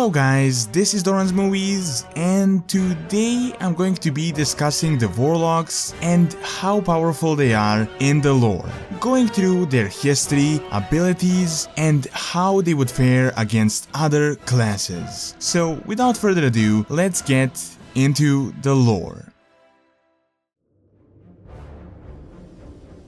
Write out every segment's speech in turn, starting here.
Hello guys, this is Doran's Movies, and today I'm going to be discussing the Warlocks and how powerful they are in the lore, going through their history, abilities, and how they would fare against other classes. So without further ado, let's get into the lore.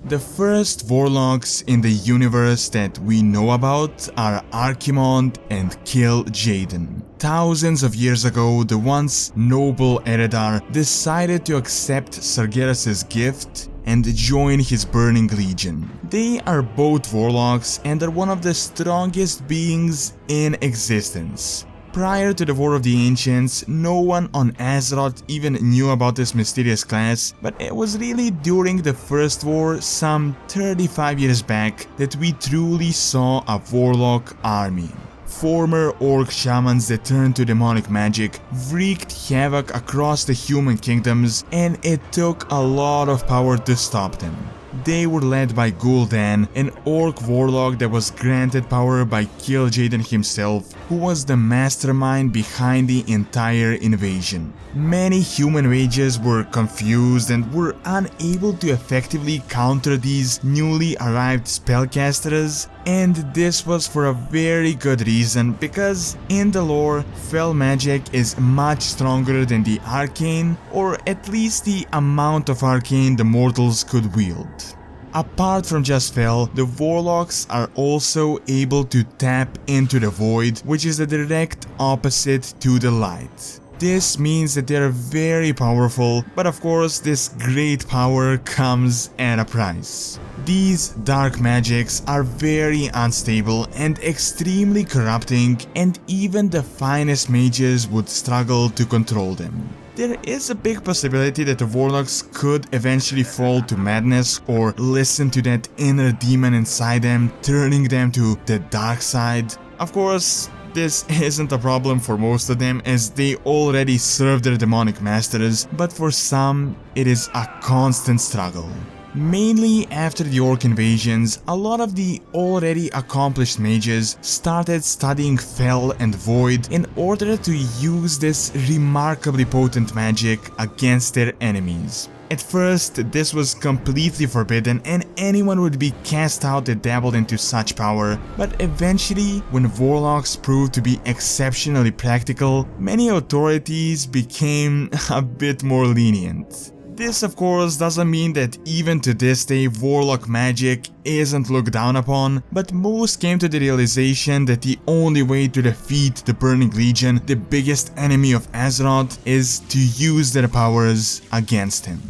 The first Warlocks in the universe that we know about are Archimonde and kil'jaeden. Thousands of years ago, the once noble Eredar decided to accept Sargeras's gift and join his burning legion. They are both Warlocks and are one of the strongest beings in existence. Prior to the War of the Ancients, no one on Azeroth even knew about this mysterious class, but it was really during the First War, some 35 years back, that we truly saw a Warlock army. Former orc shamans that turned to demonic magic wreaked havoc across the human kingdoms, and it took a lot of power to stop them. They were led by Gul'Dan, an orc warlock that was granted power by kil'jaeden himself, who was the mastermind behind the entire invasion. Many human mages were confused and were unable to effectively counter these newly arrived spellcasters, and this was for a very good reason, because in the lore, fell magic is much stronger than the arcane, or at least the amount of arcane the mortals could wield. Apart from just Fel, the Warlocks are also able to tap into the Void, which is the direct opposite to the Light. This means that they are very powerful, but of course this great power comes at a price. These dark magics are very unstable and extremely corrupting, and even the finest mages would struggle to control them. There is a big possibility that the Warlocks could eventually fall to madness or listen to that inner demon inside them, turning them to the dark side. Of course, this isn't a problem for most of them, as they already serve their demonic masters, but for some, it is a constant struggle. Mainly after the orc invasions, a lot of the already accomplished mages started studying Fel and Void in order to use this remarkably potent magic against their enemies. At first, this was completely forbidden and anyone would be cast out that dabbled into such power, but eventually, when Warlocks proved to be exceptionally practical, many authorities became a bit more lenient. This of course doesn't mean that even to this day Warlock magic isn't looked down upon, but most came to the realization that the only way to defeat the Burning Legion, the biggest enemy of Azeroth, is to use their powers against him.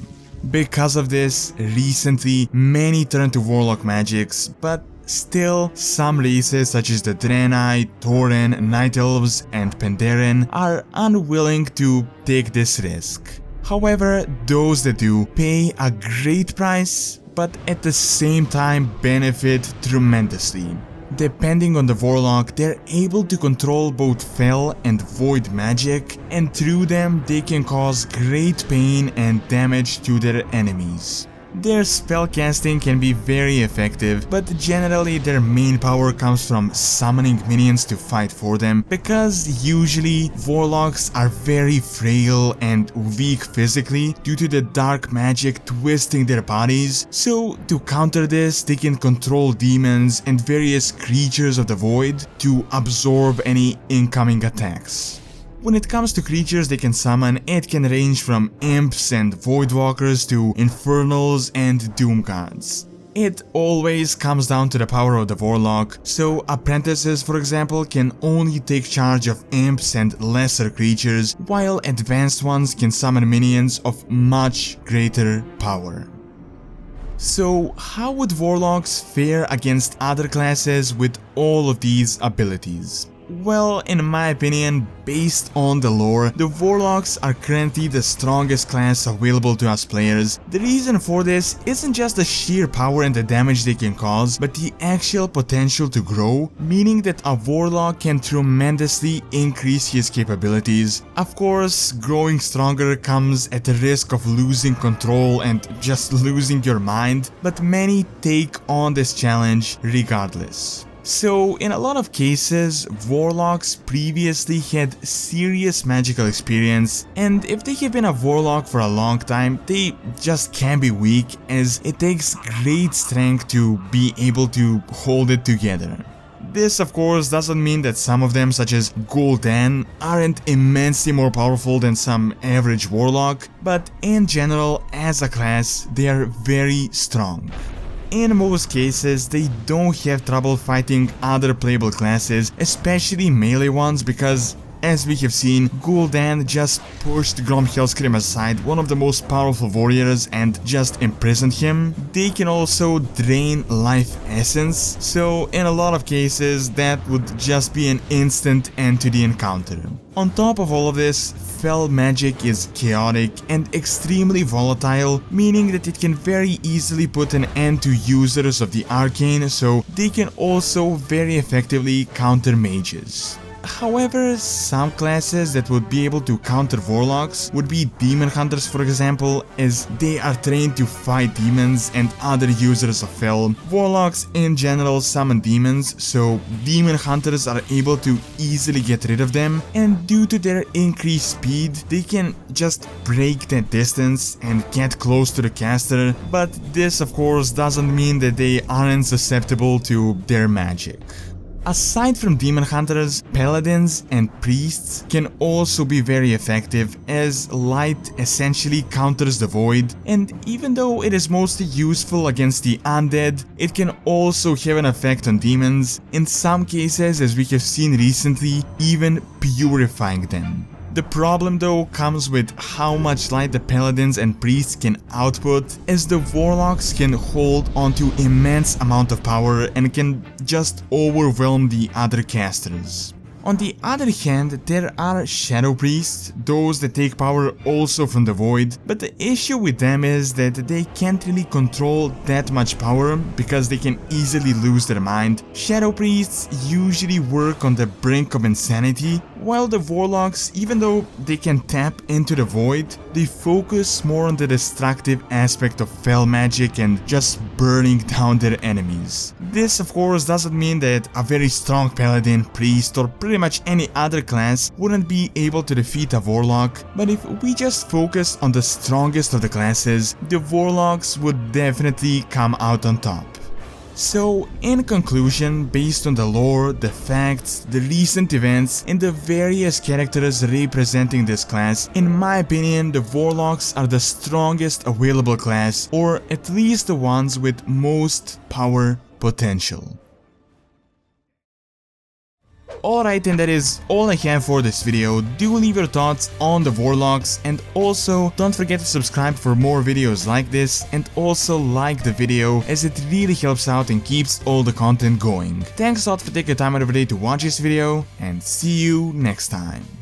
Because of this, recently many turned to Warlock magics, but still, some races such as the Draenei, Tauren, Night Elves, and Pandaren are unwilling to take this risk. However, those that do pay a great price, but at the same time benefit tremendously. Depending on the Warlock, they're able to control both Fel and Void magic, and through them they can cause great pain and damage to their enemies. Their spellcasting can be very effective, but generally their main power comes from summoning minions to fight for them, because usually Warlocks are very frail and weak physically due to the dark magic twisting their bodies, so to counter this they can control demons and various creatures of the Void to absorb any incoming attacks. When it comes to creatures they can summon, it can range from imps and voidwalkers to infernals and doomguards. It always comes down to the power of the Warlock, so apprentices for example can only take charge of imps and lesser creatures, while advanced ones can summon minions of much greater power. So how would Warlocks fare against other classes with all of these abilities? Well, in my opinion, based on the lore, the Warlocks are currently the strongest class available to us players. The reason for this isn't just the sheer power and the damage they can cause, but the actual potential to grow, meaning that a Warlock can tremendously increase his capabilities. Of course, growing stronger comes at the risk of losing control and just losing your mind, but many take on this challenge regardless. So, in a lot of cases, Warlocks previously had serious magical experience, and if they have been a Warlock for a long time, they just can be weak, as it takes great strength to be able to hold it together. This of course doesn't mean that some of them, such as Gul'Dan, aren't immensely more powerful than some average Warlock, but in general, as a class, they are very strong. In most cases, they don't have trouble fighting other playable classes, especially melee ones, because as we have seen, Gul'Dan just pushed Gromhellscream aside, one of the most powerful warriors, and just imprisoned him. They can also drain life essence, so in a lot of cases that would just be an instant end to the encounter. On top of all of this, Fel magic is chaotic and extremely volatile, meaning that it can very easily put an end to users of the arcane, so they can also very effectively counter mages. However, some classes that would be able to counter Warlocks would be Demon Hunters, for example, as they are trained to fight demons and other users of Fel. Warlocks in general summon demons, so Demon Hunters are able to easily get rid of them, and due to their increased speed, they can just break that distance and get close to the caster, but this of course doesn't mean that they aren't susceptible to their magic. Aside from Demon Hunters, Paladins and Priests can also be very effective, as Light essentially counters the Void, and even though it is mostly useful against the undead, it can also have an effect on demons, in some cases, as we have seen recently, even purifying them. The problem though comes with how much light the Paladins and Priests can output, as the Warlocks can hold onto immense amount of power and can just overwhelm the other casters. On the other hand, there are Shadow Priests, those that take power also from the Void, but the issue with them is that they can't really control that much power because they can easily lose their mind. Shadow Priests usually work on the brink of insanity, while the Warlocks, even though they can tap into the Void, they focus more on the destructive aspect of Fel magic and just burning down their enemies. This of course doesn't mean that a very strong Paladin, Priest, or pretty much any other class wouldn't be able to defeat a Warlock, but if we just focus on the strongest of the classes, the Warlocks would definitely come out on top. So, in conclusion, based on the lore, the facts, the recent events, and the various characters representing this class, in my opinion, the Warlocks are the strongest available class, or at least the ones with most power potential. Alright, and that is all I have for this video. Do leave your thoughts on the Warlocks, and also don't forget to subscribe for more videos like this, and also like the video, as it really helps out and keeps all the content going. Thanks a lot for taking the time out of the day to watch this video, and see you next time.